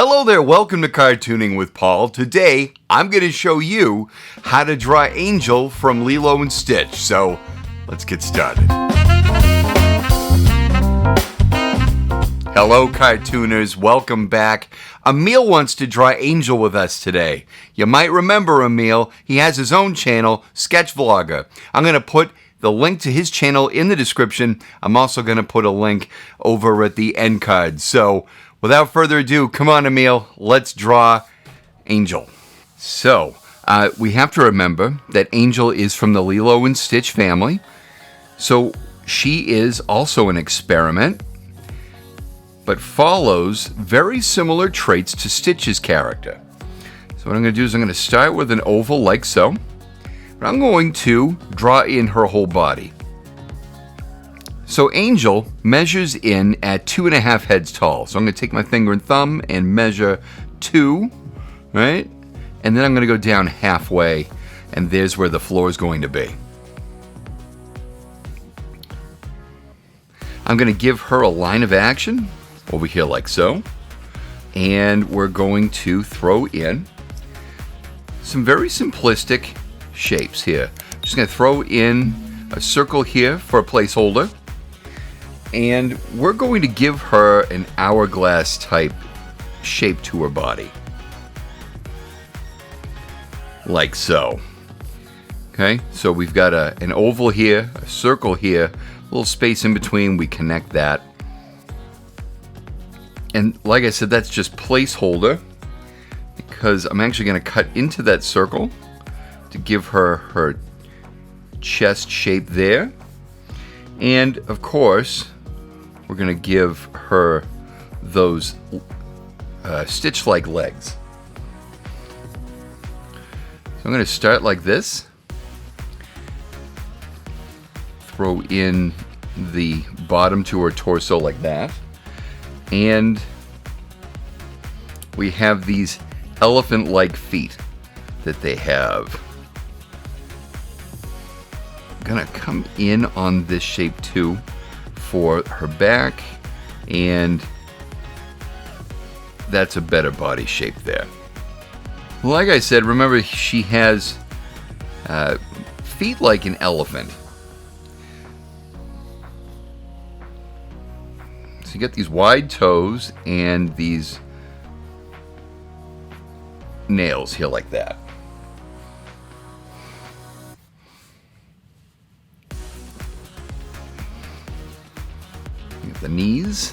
Hello there, welcome to Cartooning with Paul. Today, I'm going to show you how to draw Angel from Lilo and Stitch. So, let's get started. Hello, cartooners. Welcome back. Emil wants to draw Angel with us today. You might remember Emil. He has his own channel, Sketch Vlogger. I'm going to put the link to his channel in the description. I'm also going to put a link over at the end card. So, without further ado, come on, Emil. Let's draw Angel. So, we have to remember that Angel is from the Lilo and Stitch family. So, she is also an experiment, but follows very similar traits to Stitch's character. So what I'm going to do is I'm going to start with an oval like so. But I'm going to draw in her whole body. So Angel measures in at 2.5 heads tall. So I'm going to take my finger and thumb and measure 2, right? And then I'm going to go down halfway, and there's where the floor is going to be. I'm going to give her a line of action over here like so. And we're going to throw in some very simplistic shapes here. Just going to throw in a circle here for a placeholder. And we're going to give her an hourglass type shape to her body. Like so. Okay, so we've got an oval here, a circle here, a little space in between, we connect that. And like I said, that's just placeholder because I'm actually going to cut into that circle to give her her chest shape there. And of course, we're going to give her those Stitch-like legs. So I'm going to start like this. Throw in the bottom to her torso like that. And we have these elephant-like feet that they have. I'm gonna come in on this shape too for her back, and that's a better body shape there. Like I said, remember she has feet like an elephant. So you get these wide toes and these nails here like that. You get the knees,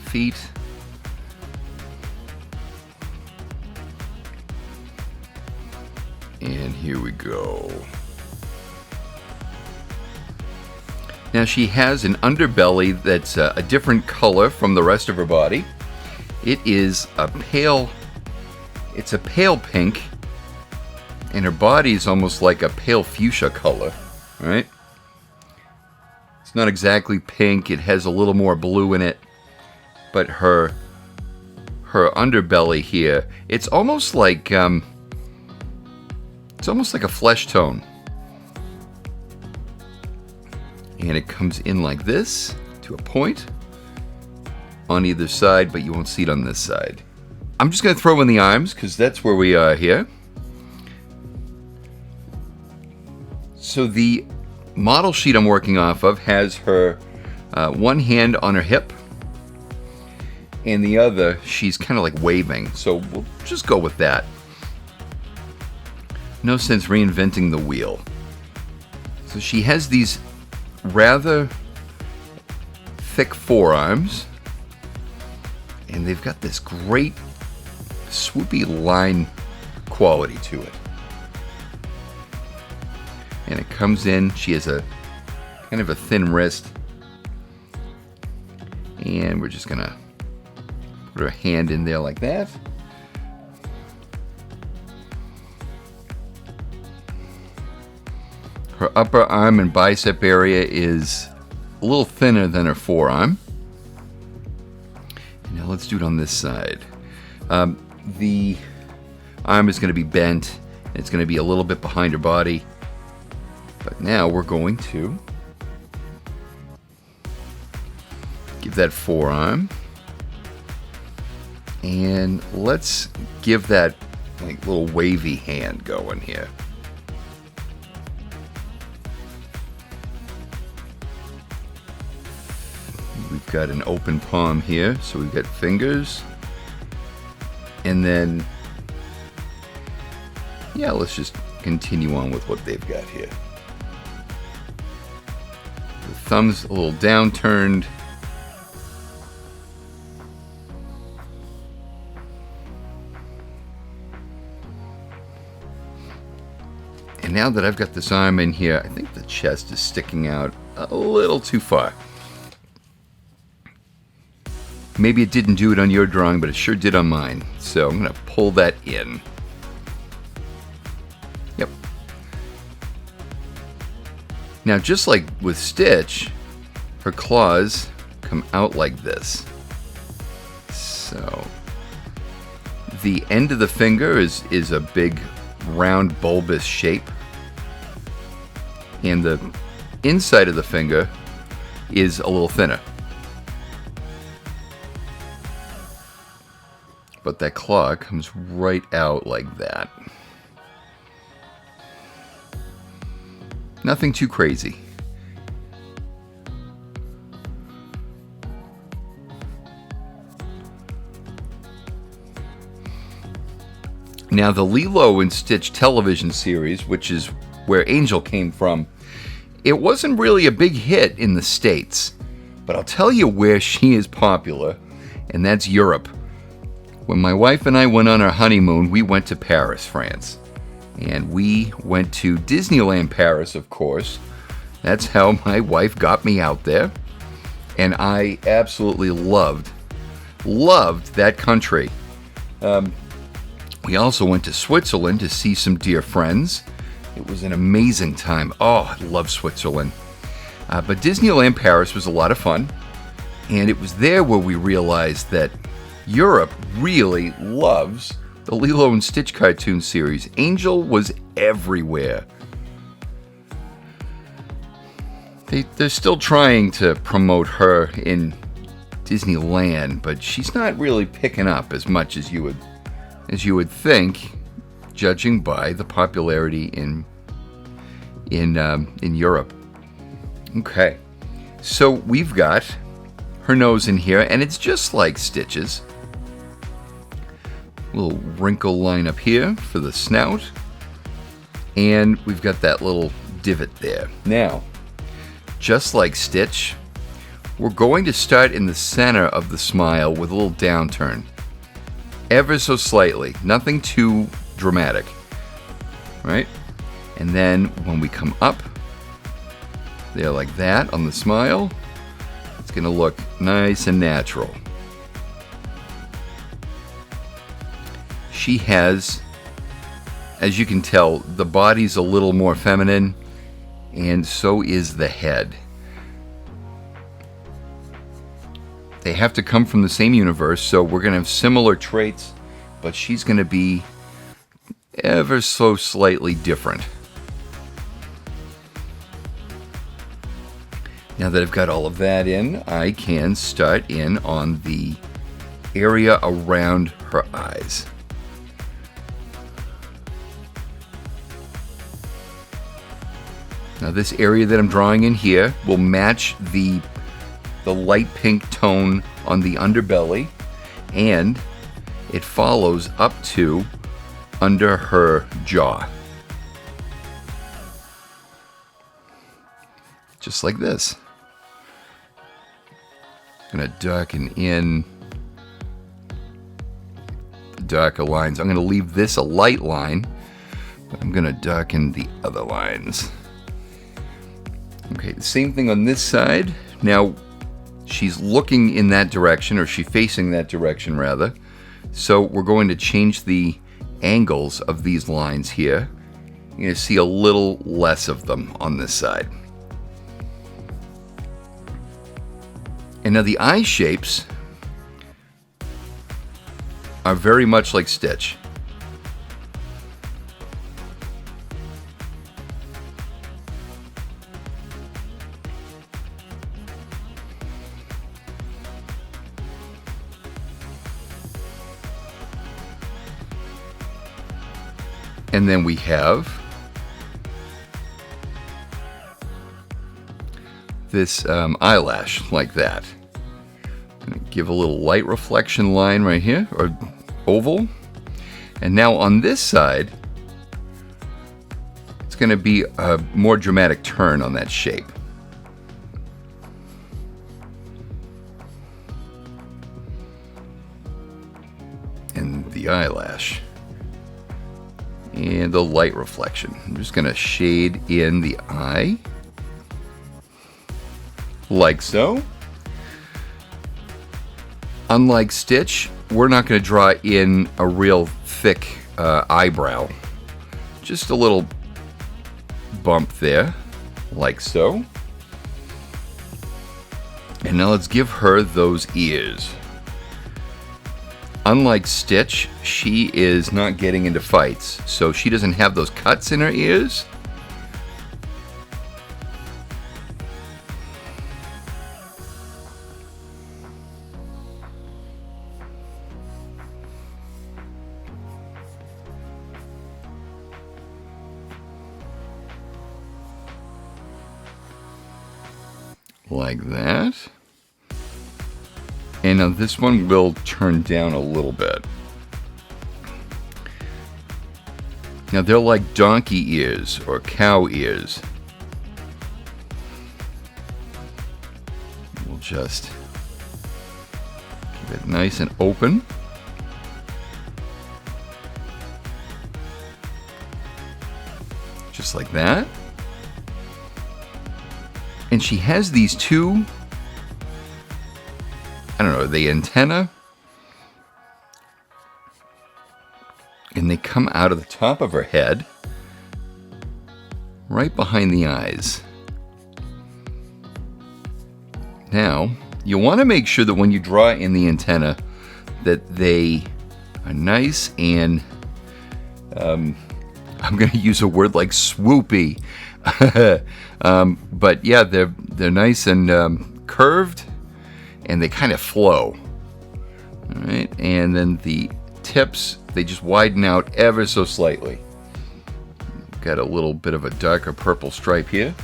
feet, and here we go. Now she has an underbelly that's a different color from the rest of her body. It is it's a pale pink, and her body is almost like a pale fuchsia color, right? It's not exactly pink, it has a little more blue in it, but her underbelly here, it's almost like a flesh tone. And it comes in like this to a point on either side, but you won't see it on this side. I'm just going to throw in the arms because that's where we are here. So the model sheet I'm working off of has her one hand on her hip, and the other she's kind of like waving. So we'll just go with that. No sense reinventing the wheel. So she has these rather thick forearms, and they've got this great swoopy line quality to it. And it comes in, she has a kind of a thin wrist, and we're just gonna put her hand in there like that. Her upper arm and bicep area is a little thinner than her forearm. Now let's do it on this side. The arm is going to be bent. It's going to be a little bit behind her body. But now we're going to give that forearm And let's give that like little wavy hand going here. We've got an open palm here, so we've got fingers. And then, yeah, let's just continue on with what they've got here. The thumb's a little downturned. And now that I've got this arm in here, I think the chest is sticking out a little too far. Maybe it didn't do it on your drawing, but it sure did on mine. So I'm going to pull that in. Yep. Now, just like with Stitch, her claws come out like this. So the end of the finger is a big round bulbous shape. And the inside of the finger is a little thinner. But that claw comes right out like that. Nothing too crazy. Now, the Lilo and Stitch television series, which is where Angel came from, it wasn't really a big hit in the States. But I'll tell you where she is popular, and that's Europe. When my wife and I went on our honeymoon, we went to Paris, France. And we went to Disneyland Paris, of course. That's how my wife got me out there. And I absolutely loved that country. We also went to Switzerland to see some dear friends. It was an amazing time. Oh, I love Switzerland. But Disneyland Paris was a lot of fun. And it was there where we realized that Europe really loves the Lilo and Stitch cartoon series. Angel was everywhere. They're still trying to promote her in Disneyland, but she's not really picking up as much as you would think, judging by the popularity in Europe. Okay, so we've got her nose in here, and it's just like Stitch's. Little wrinkle line up here for the snout, and we've got that little divot there. Now, just like Stitch, we're going to start in the center of the smile with a little downturn. Ever so slightly, nothing too dramatic, right? And then when we come up there like that on the smile, it's going to look nice and natural. She has, as you can tell, the body's a little more feminine, and so is the head. They have to come from the same universe, so we're going to have similar traits, but she's going to be ever so slightly different. Now that I've got all of that in, I can start in on the area around her eyes. Now this area that I'm drawing in here will match the light pink tone on the underbelly, and it follows up to under her jaw. Just like this. I'm going to darken in the darker lines. I'm going to leave this a light line, but I'm going to darken the other lines. Okay, the same thing on this side. Now, she's looking in that direction, or she's facing that direction, rather. So we're going to change the angles of these lines here. You're going to see a little less of them on this side. And now the eye shapes are very much like Stitch. And then we have this eyelash like that. Give a little light reflection line right here, or oval. And now on this side, it's going to be a more dramatic turn on that shape. And the eyelash. And the light reflection. I'm just going to shade in the eye. Like so. Unlike Stitch, we're not going to draw in a real thick eyebrow. Just a little bump there, like so. And now let's give her those ears. Unlike Stitch, she is not getting into fights, so she doesn't have those cuts in her ears. Like that. And now this one will turn down a little bit. Now they're like donkey ears or cow ears. We'll just keep it nice and open. Just like that. And she has these two, I don't know, the antenna. And they come out of the top of her head, right behind the eyes. Now, you want to make sure that when you draw in the antenna, that they are nice and, I'm going to use a word like swoopy. But yeah, they're nice and curved, and they kind of flow. All right, and then the tips, they just widen out ever so slightly. Got a little bit of a darker purple stripe here.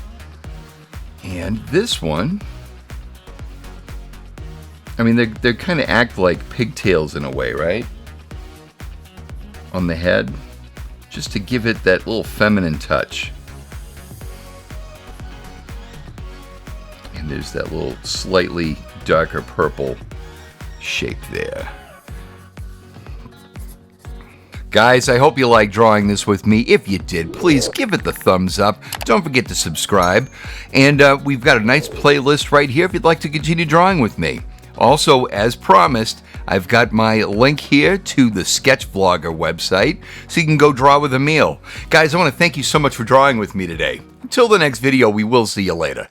And this one, I mean, they kind of act like pigtails in a way, right? On the head, just to give it that little feminine touch. And there's that little slightly darker purple shape there. Guys, I hope you liked drawing this with me. If you did, please give it the thumbs up. Don't forget to subscribe. And we've got a nice playlist right here if you'd like to continue drawing with me. Also, as promised, I've got my link here to the Sketch Vlogger website, so you can go draw with Emil. Guys, I want to thank you so much for drawing with me today. Until the next video, we will see you later.